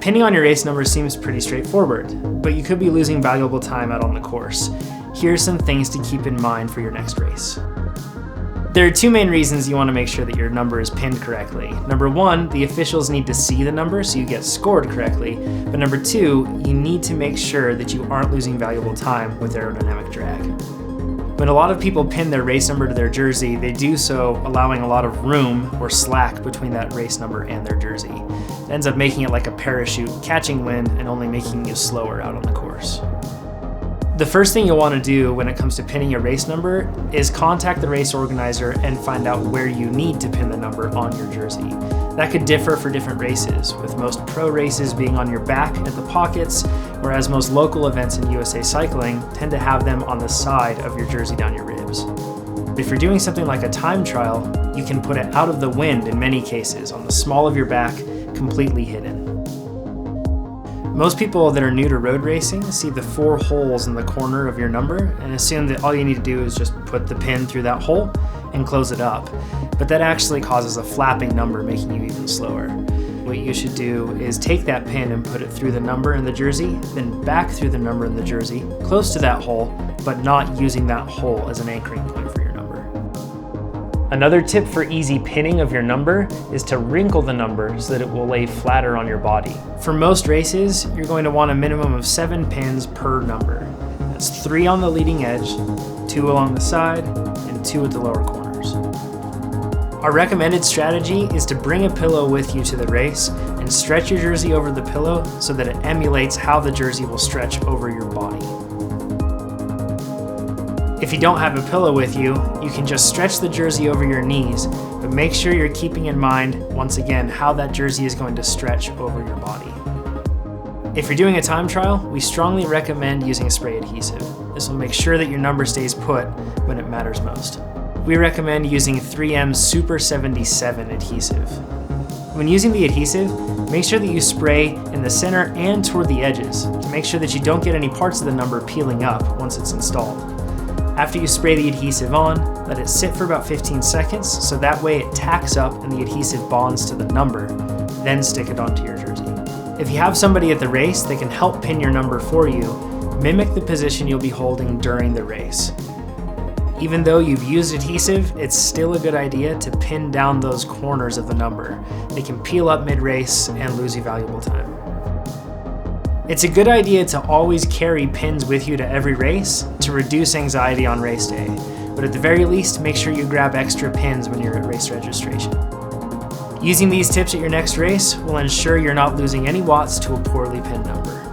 Pinning on your race number seems pretty straightforward, but you could be losing valuable time out on the course. Here are some things to keep in mind for your next race. There are two main reasons you want to make sure that your number is pinned correctly. Number one, the officials need to see the number so you get scored correctly. But number two, you need to make sure that you aren't losing valuable time with aerodynamic drag. When a lot of people pin their race number to their jersey, they do so allowing a lot of room or slack between that race number and their jersey. It ends up making it like a parachute, catching wind and only making you slower out on the course. The first thing you'll want to do when it comes to pinning your race number is contact the race organizer and find out where you need to pin the number on your jersey. That could differ for different races, with most pro races being on your back at the pockets, whereas most local events in USA Cycling tend to have them on the side of your jersey down your ribs. If you're doing something like a time trial, you can put it out of the wind in many cases, on the small of your back, completely hidden. Most people that are new to road racing see the 4 holes in the corner of your number and assume that all you need to do is just put the pin through that hole and close it up. But that actually causes a flapping number, making you even slower. What you should do is take that pin and put it through the number in the jersey, then back through the number in the jersey, close to that hole, but not using that hole as an anchoring point for your number. Another tip for easy pinning of your number is to wrinkle the number so that it will lay flatter on your body. For most races, you're going to want a minimum of 7 pins per number. That's 3 on the leading edge, 2 along the side, and 2 at the lower corners. Our recommended strategy is to bring a pillow with you to the race and stretch your jersey over the pillow so that it emulates how the jersey will stretch over your body. If you don't have a pillow with you, you can just stretch the jersey over your knees, but make sure you're keeping in mind, once again, how that jersey is going to stretch over your body. If you're doing a time trial, we strongly recommend using spray adhesive. This will make sure that your number stays put when it matters most. We recommend using 3M Super 77 adhesive. When using the adhesive, make sure that you spray in the center and toward the edges to make sure that you don't get any parts of the number peeling up once it's installed. After you spray the adhesive on, let it sit for about 15 seconds so that way it tacks up and the adhesive bonds to the number, then stick it onto your jersey. If you have somebody at the race that can help pin your number for you, mimic the position you'll be holding during the race. Even though you've used adhesive, it's still a good idea to pin down those corners of the number. They can peel up mid-race and lose you valuable time. It's a good idea to always carry pins with you to every race to reduce anxiety on race day, but at the very least, make sure you grab extra pins when you're at race registration. Using these tips at your next race will ensure you're not losing any watts to a poorly pinned number.